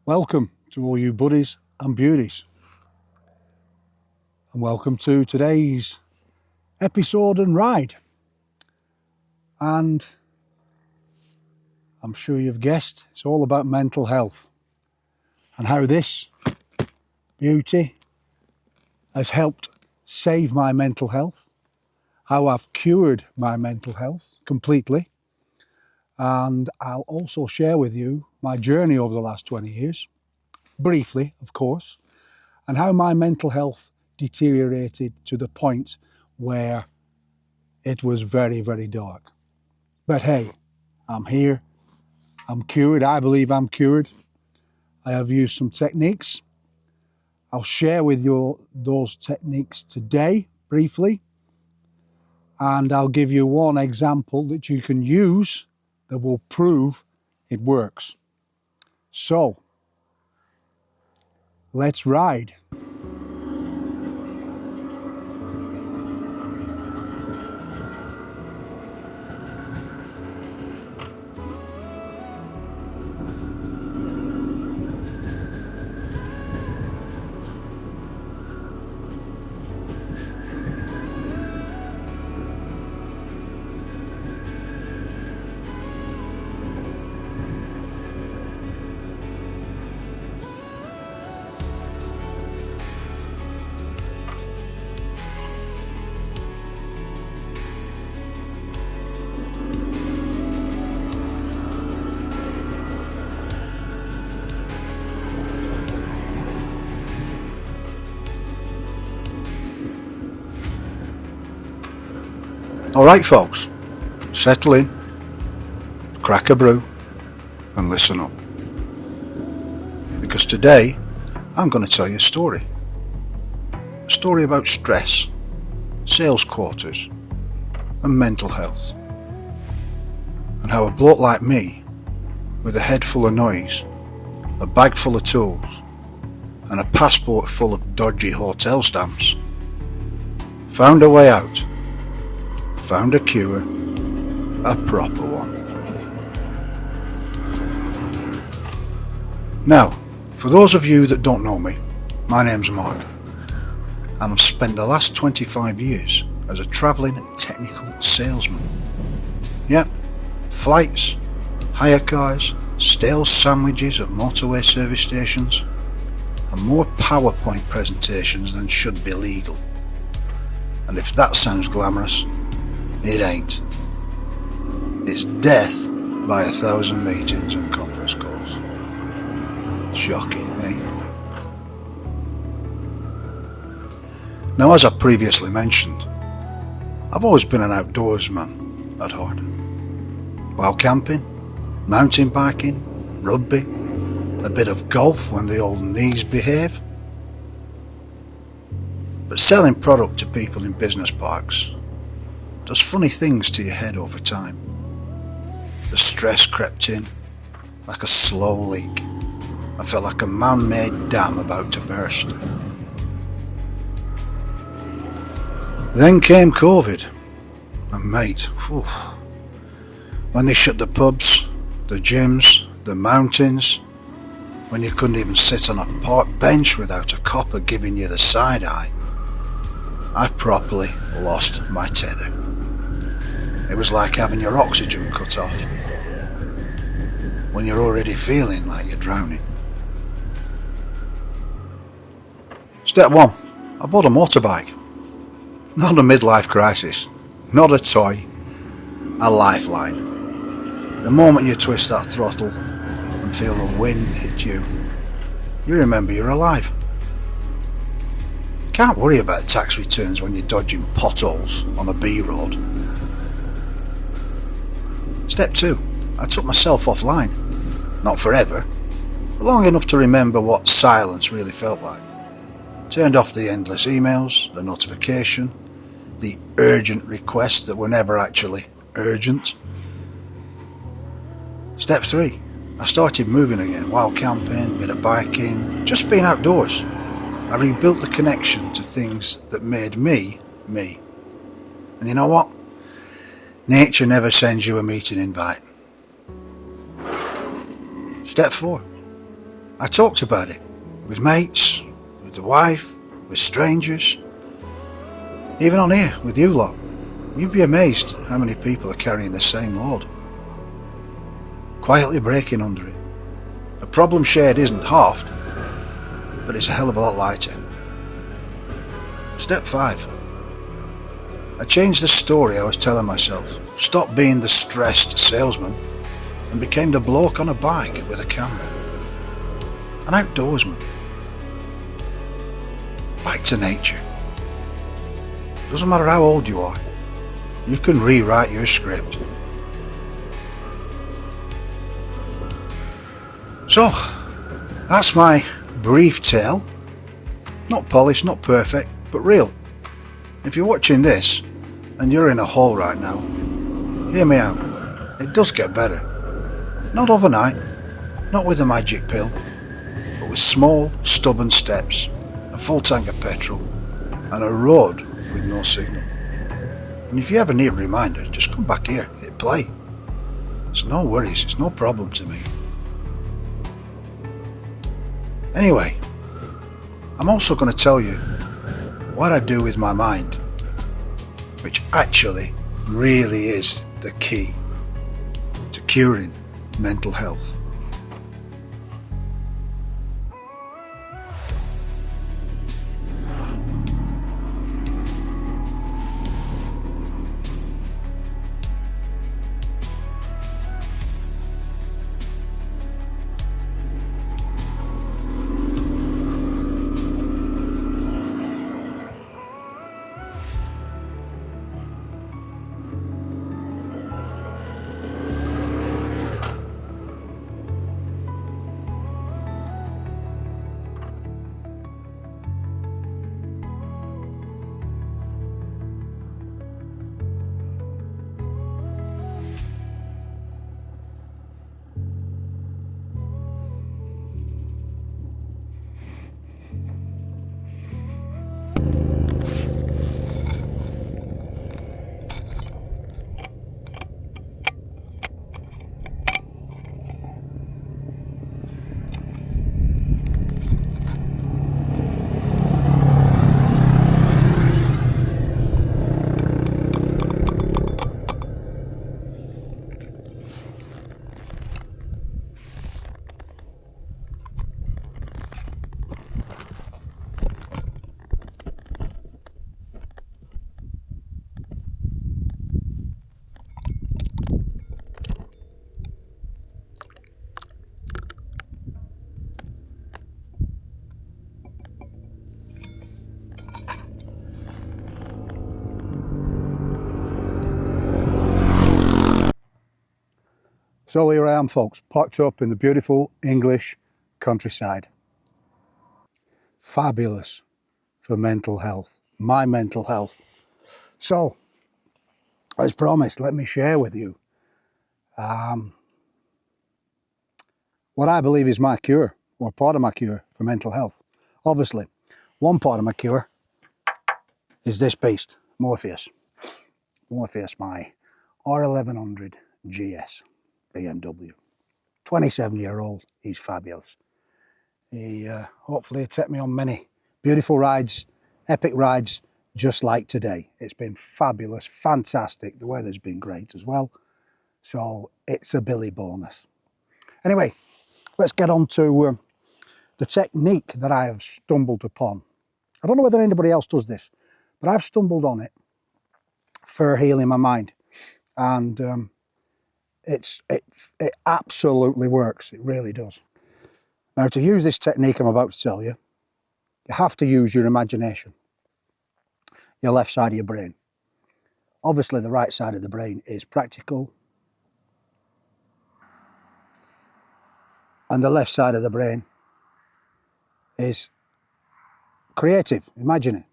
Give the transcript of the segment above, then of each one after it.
Welcome to all you buddies and beauties, and welcome to today's episode and ride. And I'm sure you've guessed, it's all about mental health and how this beauty has helped save my mental health, how I've cured my mental health completely. And I'll also share with you my journey over the last 20 years, briefly, of course, and how my mental health deteriorated to the point where it was very, very dark. But hey, I'm here. I'm cured. I believe I'm cured. I have used some techniques. I'll share with you those techniques today, briefly. And I'll give you one example that you can use that will prove it works. So, let's ride. Alright folks, settle in, crack a brew and listen up. Because today I'm going to tell you a story. A story about stress, sales quotas and mental health. And how a bloke like me, with a head full of noise, a bag full of tools and a passport full of dodgy hotel stamps, found a way out. Found a cure, a proper one. Now, for those of you that don't know me, my name's Mark, and I've spent the last 25 years as a travelling technical salesman. Yep, flights, hire cars, stale sandwiches at motorway service stations, and more PowerPoint presentations than should be legal. And if that sounds glamorous, it ain't. It's death by 1,000 meetings and conference calls. Shocking, eh? Now, as I previously mentioned, I've always been an outdoorsman at heart. While camping, mountain biking, rugby, a bit of golf when the old knees behave. But selling product to people in business parks does funny things to your head over time. The stress crept in like a slow leak. I felt like a man-made dam about to burst. Then came COVID, and mate, whew, when they shut the pubs, the gyms, the mountains, when you couldn't even sit on a park bench without a copper giving you the side eye, I properly lost my tether. It was like having your oxygen cut off when you're already feeling like you're drowning. Step 1. I bought a motorbike. Not a midlife crisis, not a toy, a lifeline. The moment you twist that throttle and feel the wind hit you, you remember you're alive. You can't worry about tax returns when you're dodging potholes on a B road. Step 2. I took myself offline. Not forever, but long enough to remember what silence really felt like. Turned off the endless emails, the notification, the urgent requests that were never actually urgent. Step 3. I started moving again, while camping, bit of biking, just being outdoors. I rebuilt the connection to things that made me, me. And you know what? Nature never sends you a meeting invite. Step 4. I talked about it with mates, with the wife, with strangers, even on here with you lot. You'd be amazed how many people are carrying the same load, quietly breaking under it. A problem shared isn't halved, but it's a hell of a lot lighter. Step 5. I changed the story I was telling myself. Stopped being the stressed salesman and became the bloke on a bike with a camera. An outdoorsman. Back to nature. Doesn't matter how old you are, you can rewrite your script. So, that's my brief tale. Not polished, not perfect, but real. If you're watching this and you're in a hole right now, hear me out. It does get better. Not overnight, not with a magic pill, but with small, stubborn steps, a full tank of petrol, and a road with no signal. And if you ever need a reminder, just come back here, hit play. It's no worries, it's no problem to me. Anyway, I'm also going to tell you what I do with my mind, which actually really is the key to curing mental health. So here I am, folks, parked up in the beautiful English countryside. Fabulous for mental health, my mental health. So, as promised, let me share with you what I believe is my cure, or part of my cure for mental health. Obviously, one part of my cure is this beast, Morpheus. Morpheus, my R1100 GS BMW. 27-year-old, he's fabulous. He hopefully will take me on many beautiful rides, epic rides, just like today. It's been fabulous, fantastic. The weather's been great as well. So it's a Billy bonus. Anyway, let's get on to the technique that I have stumbled upon. I don't know whether anybody else does this, but I've stumbled on it for healing my mind. And it absolutely works. It really does. Now, to use this technique I'm about to tell you, you have to use your imagination, your left side of your brain. Obviously, the right side of the brain is practical, and the left side of the brain is creative. Imagine it.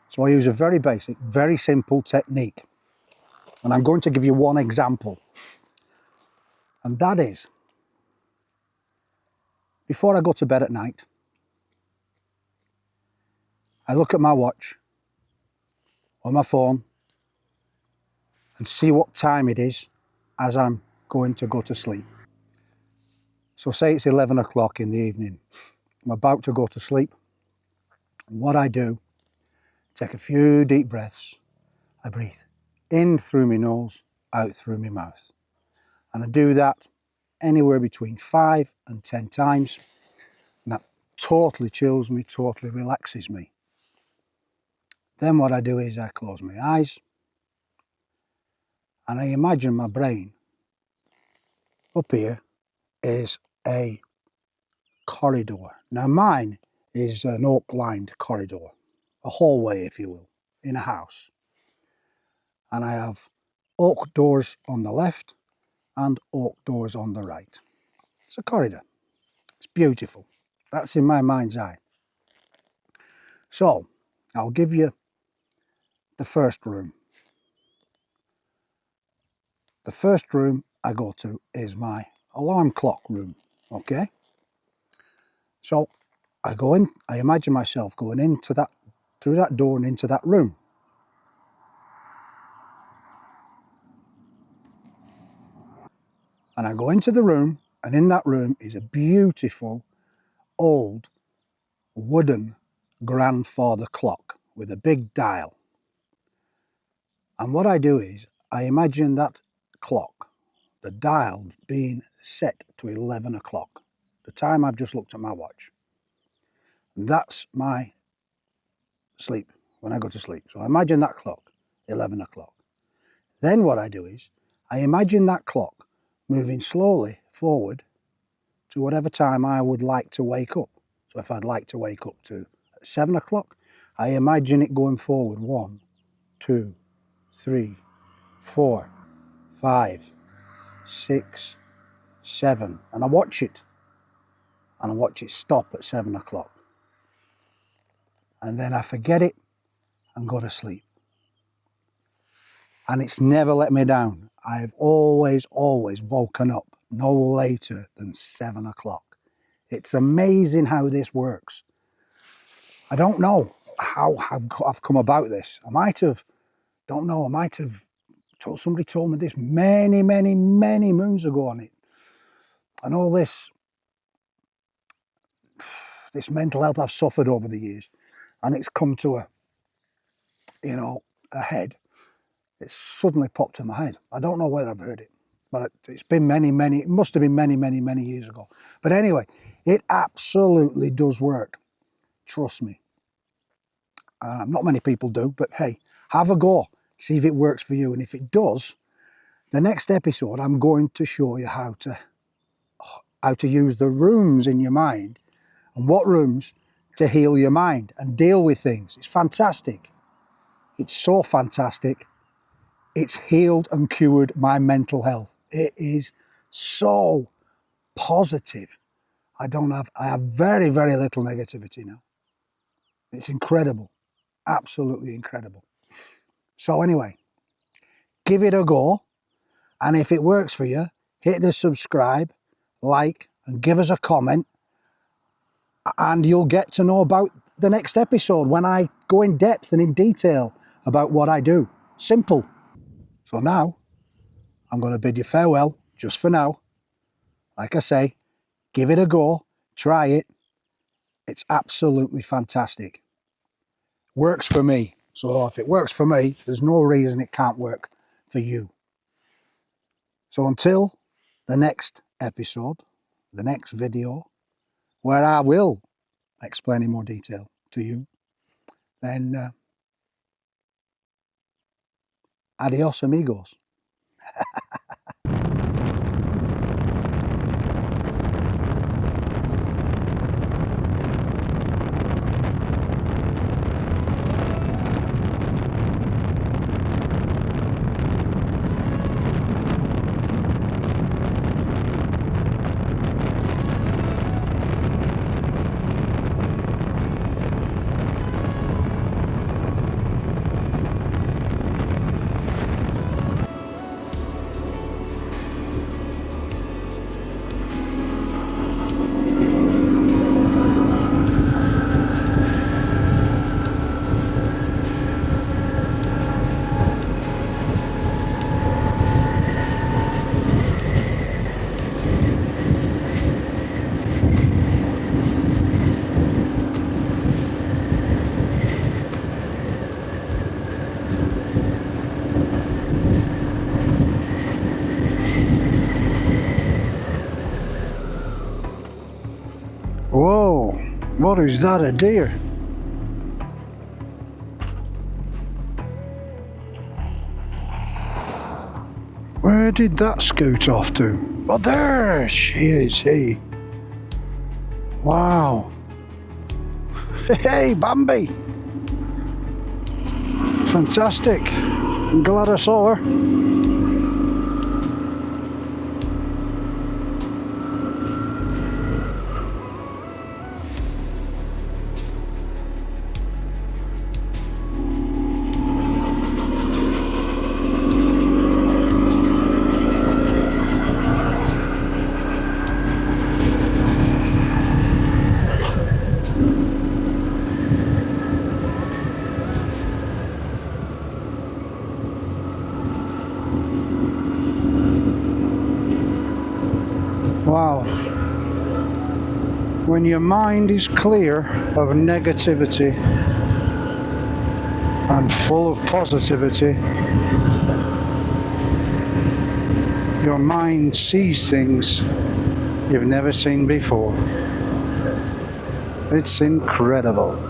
So I use a very basic, very simple technique. And I'm going to give you one example. And that is, before I go to bed at night, I look at my watch on my phone and see what time it is as I'm going to go to sleep. So say it's 11 o'clock in the evening. I'm about to go to sleep. And what I do, take a few deep breaths. I breathe in through my nose, out through my mouth. And I do that anywhere between 5 and 10 times. And that totally chills me, totally relaxes me. Then what I do is I close my eyes and I imagine my brain up here is a corridor. Now mine is an oak-lined corridor, a hallway if you will, in a house. And I have oak doors on the left and oak doors on the right. It's a corridor. It's beautiful. That's in my mind's eye. So I'll give you the first room. The first room I go to is my alarm clock room, okay? So I go in, I imagine myself going into that, through that door and into that room. And I go into the room, and in that room is a beautiful old wooden grandfather clock with a big dial. And what I do is I imagine that clock, the dial, being set to 11 o'clock, the time I've just looked at my watch. And that's my sleep, when I go to sleep. So I imagine that clock, 11 o'clock. Then what I do is I imagine that clock moving slowly forward to whatever time I would like to wake up. So if I'd like to wake up to 7 o'clock, I imagine it going forward 1, 2, 3, 4, 5, 6, 7, and I watch it. And I watch it stop at 7 o'clock. And then I forget it and go to sleep. And it's never let me down. I've always woken up no later than 7 o'clock. It's amazing how this works. I don't know how I've come about this. I might have somebody told me this many moons ago on it. And all this mental health I've suffered over the years. And it's come to a head. It's suddenly popped in my head. I don't know whether I've heard it, but it's been it must have been many years ago. But anyway, it absolutely does work. Trust me. Not many people do, but hey, have a go. See if it works for you. And if it does, the next episode, I'm going to show you how to use the rooms in your mind and what rooms to heal your mind and deal with things. It's fantastic. It's so fantastic. It's healed and cured my mental health. It is so positive. I have very little negativity now. It's incredible. Absolutely incredible. So anyway, give it a go. And if it works for you, hit the subscribe, like, and give us a comment. And you'll get to know about the next episode when I go in depth and in detail about what I do. Simple. So now, I'm going to bid you farewell, just for now. Like I say, give it a go, try it. It's absolutely fantastic. Works for me. So if it works for me, there's no reason it can't work for you. So until the next episode, the next video, where I will explain in more detail to you, then adios amigos. Whoa, what is that, a deer? Where did that scoot off to? Oh, there she is, hey. Wow. Hey, Bambi. Fantastic. I'm glad I saw her. Wow. When your mind is clear of negativity and full of positivity, your mind sees things you've never seen before. It's incredible.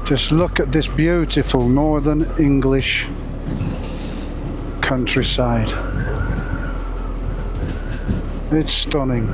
Just look at this beautiful northern English countryside. It's stunning.